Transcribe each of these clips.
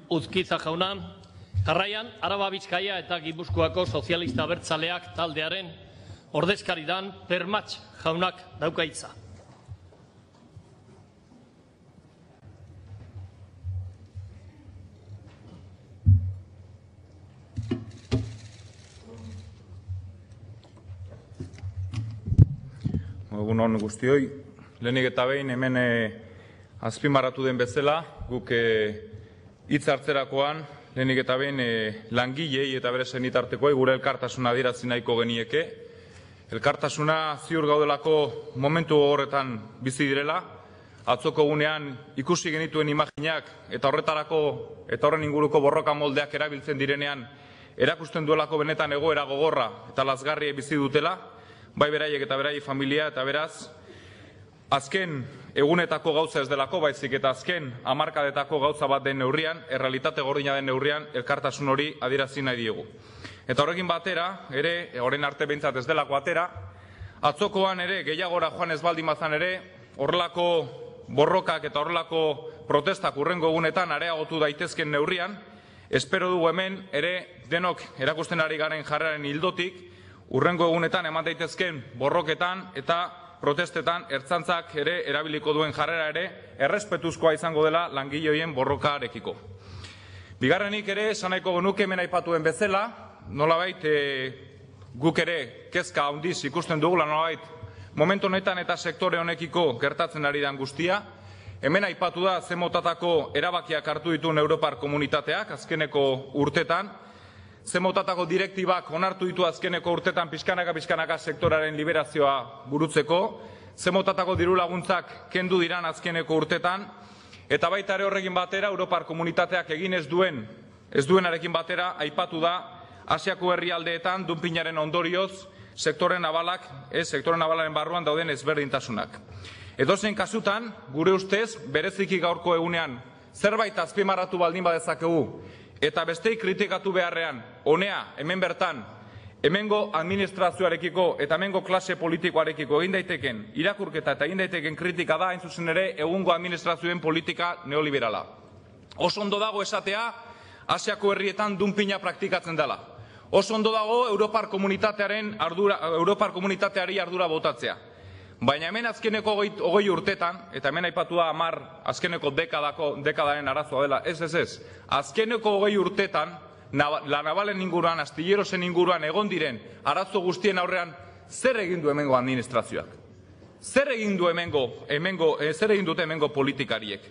Uzkiza jauna. Jarraian, Araba Bizkaia eta Gipuzkoako sozialista abertzaleak taldearen ordezkaridan Permatx jaunak dauka hitza. Egun on guztioi, lehenik eta behin hemen azpimarratu den bezala, guk hitz hartzerakoan, lehenik eta behin langilei eta bere senitartekoei gure elkartasuna adierazi nahiko genieke. Elkartasuna ziur gaudelako momentu horretan bizi direla, atzoko gunean ikusi genituen imaginak eta horren inguruko borroka moldeak erabiltzen direnean erakusten duelako benetan egoera gogorra eta lazgarria bizi dutela, bai beraiek eta beraiek familia, eta beraz, azken egunetako gauza ez delako, baizik eta azken hamarkadetako gauza bat den neurrian, errealitate gordina den neurrian, elkartasun hori adierazi nahi diegu. Eta horrekin batera, ere, orain arte behintzat ez delako atera, atzokoan ere, gehiagora joan ez baldin bazan ere, horrelako borrokak eta horrelako protestak hurrengo egunetan areagotu daitezken neurrian, espero dugu hemen, ere, denok erakusten ari garen jarraren ildotik, hurrengo egunetan eman daitezken borroketan eta protestetan ertzaintzak ere erabiliko duen jarrera ere errespetuzkoa izango dela langileoien borrokarekiko. Bigarrenik ere, esan nahiko genuke hemen aipatuen bezala, nolabait guk ere kezka handiz ikusten dugula nolabait momentu honetan eta sektore honekiko gertatzen ari den guztia. Hemen aipatu da ze motatako erabakiak hartu dituen Europar komunitateak azkeneko urtetan, ze motatako direktibak onartu ditu azkeneko urtetan pixkanaka sektoraren liberazioa burutzeko, ze motatako diru laguntzak kendu diran azkeneko urtetan, eta baita ere horrekin batera Europar komunitateak egin ez duenarekin batera aipatu da Asiako herrialdeetan dunpinaren ondorioz sektoren nabalaren barruan dauden ezberdintasunak. Edozein kasutan, gure ustez, bereziki gaurko egunean zerbait azpimarratu baldin badezakegu, eta bestei kritikatu beharrean, honea, hemen bertan, hemengo administrazioarekiko eta hemengo klase politikoarekiko egin daiteken irakurketa eta egin daiteken kritika da, hain zuzen ere, egungo administrazioen politika neoliberala. Oso ondo dago esatea, Asiako herrietan dunpina praktikatzen dela. Oso ondo dago Europar komunitateari ardura botatzea. Baina hemen azkeneko 20 urtetan, eta hemen aipatu da 10 azkeneko dekadaren arazoa dela, ez. Azkeneko 20 urtetan, la navalen inguruan, astillerosen inguruan egon diren arazo guztien aurrean, zer egin du hemengo administrazioak? Zer egin dute hemengo politikariek?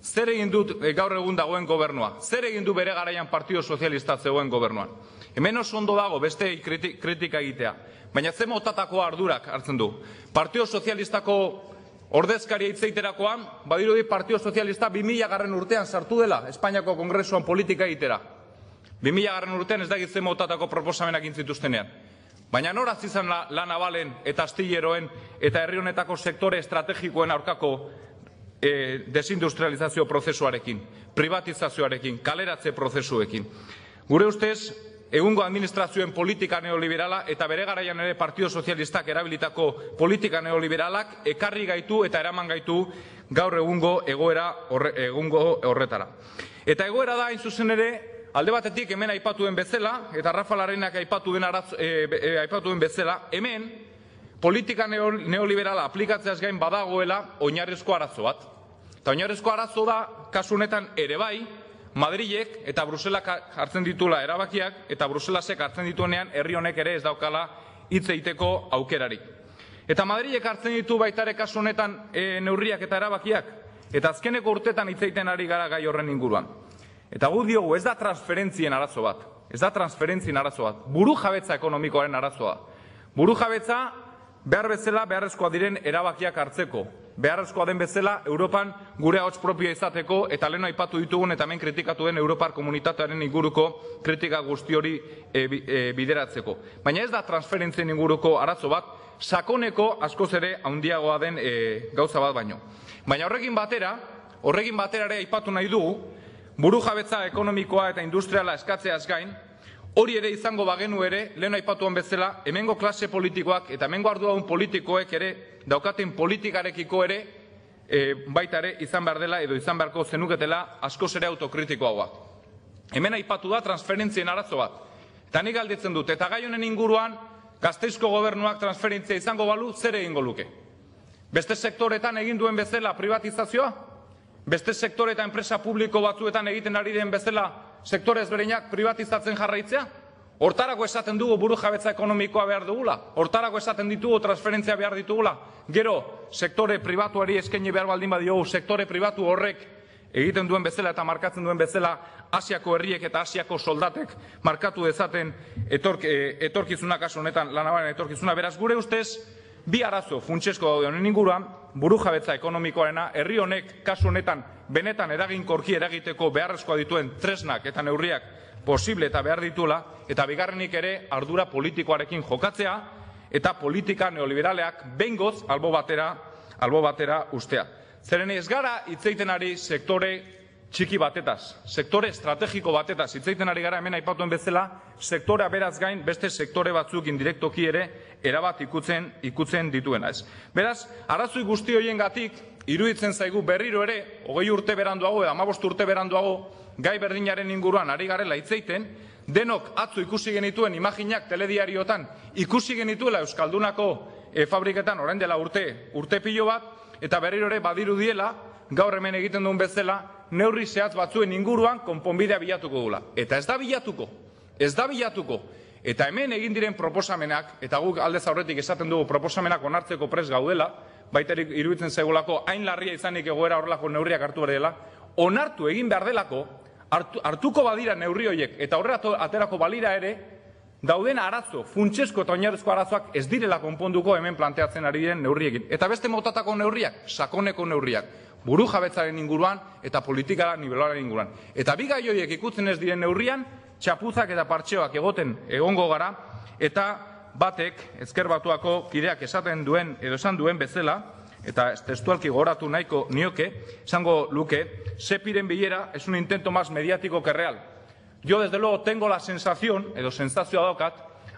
Zer egin dut gaur egun dagoen gobernua? Zer egin du bere garaian Partido Sozialista zegoen gobernuan? Hemen oso ondo dago beste kritika egitea. Baina ze motatako ardurak hartzen du. Partido Sozialistako ordezkaria hitzeiterakoan, badirudi Partido Sozialista 2000 urtean sartu dela Espainiako Kongresuan politika egitera. 2000 urtean ez dakit ze motatako proposamenak intzituztenean. Baina noraz izan la navalen eta astilleroen eta herri honetako sektore estrategikoen aurkako desindustrializazio prozesuarekin, privatizazioarekin, kaleratze prozesuekin. Gure ustez, egungo administrazioen politika neoliberala eta bere garaian ere Partido Sozialistak erabilitako politika neoliberalak ekarri gaitu eta eraman gaitu gaur egungo egoera horretara. Eta egoera da, hain zuzen ere, alde batetik hemen aipatuen bezala, eta Rafa Larreinak aipatuen bezala, hemen politika neoliberala aplikatzeaz gain badagoela oinarrizko arazo bat. Eta oinarrizko arazo da, kasu honetan ere bai, Madrilek eta Bruselak hartzen ditula erabakiak, eta Bruselasek hartzen dituenean herri honek ere ez daukala hitz egiteko aukerarik. Eta Madrilek hartzen ditu baitare kasu honetan neurriak eta erabakiak, eta azkeneko urtetan hitz egiten ari gara gai horren inguruan. Eta gu diogu, ez da transferentzien arazo bat, buru jabetza ekonomikoaren arazoa. Buru jabetza behar bezala beharrezkoa diren erabakiak hartzeko. Beharrezkoa den bezala Europan gure ahots propioa izateko eta lehen aipatu ditugun eta hemen kritikatu den Europar komunitatearen inguruko kritika guzti hori bideratzeko. Baina ez da transferentzien inguruko arazo bat, sakoneko askoz ere handiagoa den gauza bat baino. Baina horrekin batera ere aipatu nahi dugu, buru jabetza ekonomikoa eta industriala eskatzeaz gain, hori ere izango bagenu ere, lehen aipatuan bezala, hemengo klase politikoak eta hemengo arduradun politikoek ere daukaten politikarekiko ere baita ere izan behar dela edo izan beharko zenuketela askoz ere autokritikoagoa. Hemen aipatu da transferentzien arazo bat. Eta nik galdetzen dut, eta gai honen inguruan Gasteizko gobernuak transferentzia izango balu, zer egingo luke? Beste sektoretan egin duen bezala privatizazioa? Beste sektore eta enpresa publiko batzuetan egiten ari den bezala sektore ezberdinak privatizatzen jarraitzea? Hortarako esaten dugu burujabetza ekonomikoa behar dugula? Hortarako esaten ditugu transferentzia behar ditugula? Gero, sektore pribatuari eskaini behar baldin badiogu, sektore pribatu horrek egiten duen bezala eta markatzen duen bezala Asiako herriek eta Asiako soldatek markatu dezaten etorkizuna, kasu honetan lanabaren etorkizuna. Beraz, gure ustez, bi arazo funtsezko daude honen inguruan, burujabetza ekonomikoarena, herri honek kasu honetan benetan eraginkorki eragiteko beharrezkoa dituen tresnak eta neurriak posible eta behar dituela, eta bigarrenik ere ardura politikoarekin jokatzea eta politika neoliberaleak behingoz albo batera ustea. Zeren ez gara hitzeiten ari sektore txiki batetaz, sektore estrategiko batetaz, hitzeiten ari gara hemen aipatuen bezala, sektorea beraz gain beste sektore batzuk indirektoki ere erabat ikutzen dituena ez. Beraz, arazoi guzti horiengatik iruditzen zaigu berriro ere, 20 urte beranduago edo 15 urte beranduago, gai berdinaren inguruan ari garela hitzeiten, denok atzo ikusi genituen imaginak telediariotan, ikusi genituela Euskaldunako fabriketan orain dela urte pilo bat, eta berriro ere badirudiela, gaur hemen egiten duen bezala, neurri zehatz batzuen inguruan konponbidea bilatuko dula. Eta ez da bilatuko. Eta hemen egin diren proposamenak, eta guk aldez aurretik esaten dugu proposamenak onartzeko prest gaudela, baiterik iruditzen zaigulako hain larria izanik egoera horrelako neurriak hartu behar dela, onartu egin behar delako, hartuko badira neurri horiek, eta horrela aterako balira ere, dauden arazo, funtsezko eta oinarrizko arazoak ez direla konponduko hemen planteatzen ari diren neurriekin. Eta beste motatako neurriak, sakoneko neurriak, burujabetzaren inguruan eta politika nivelaren inguruan. Eta bi gai horiek ikutzen ez diren neurrian, txapuzak eta partxeoak egongo gara, eta batek, Ezker Batuako kideak esan duen bezala, eta testualki gogoratu nahiko nioke, esango luke, Sepiren bilera es un intento más mediático que real. Yo desde luego tengo la sensación, edo sensazioa daukat,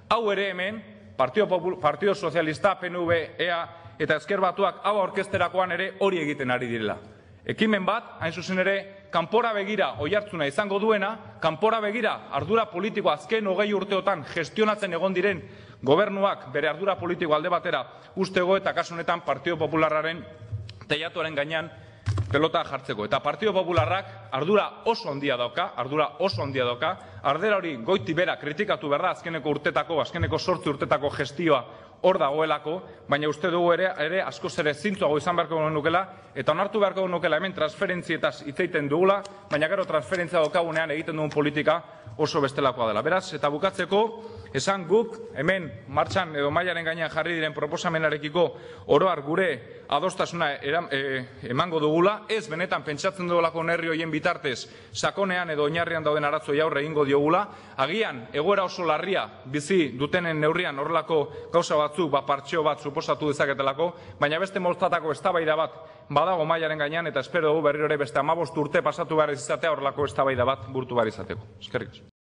hau ere hemen, Partido Socialista, PNV, EA eta Ezker Batuak hau aurkezterakoan ere hori egiten ari direla. Ekimen bat, hain zuzen ere, kanpora begira oihartzuna izango duena, kanpora begira ardura politiko azken 20 urteotan gestionatzen egon diren gobernuak bere ardura politiko alde batera ustego eta kasu honetan Partido Popularraren teilatuaren gainean pelota jartzeko. Eta Partido Popularrak ardura oso handia dauka, ardera hori goiti bera kritikatu behar da azkeneko 8 urtetako gestioa hor dagoelako, baina uste dugu ere askoz ere zintzoago izan beharko nukela, eta onartu beharko nukela hemen transferentzietaz hitzeiten dugula, baina gero transferentzia daukagunean egiten duen politika oso bestelakoa dela. Beraz, eta bukatzeko, esan guk hemen martxan edo mailaren gainean jarri diren proposamenarekiko oroar gure adostasuna emango dugula, ez benetan pentsatzen dugulako nerri horien bitartez sakonean edo oinarrian dauden arazoei aurre egingo diogula, agian egoera oso larria bizi dutenen neurrian horrelako gauza batzuk, partxeo bat suposatu dezaketelako, baina beste mostatako eztabaida bat badago mailaren gainean eta espero dugu berriro ere beste 15 urte pasatu behar izatea horrelako eztabaida bat burtu behar izateko. Eskerrik asko.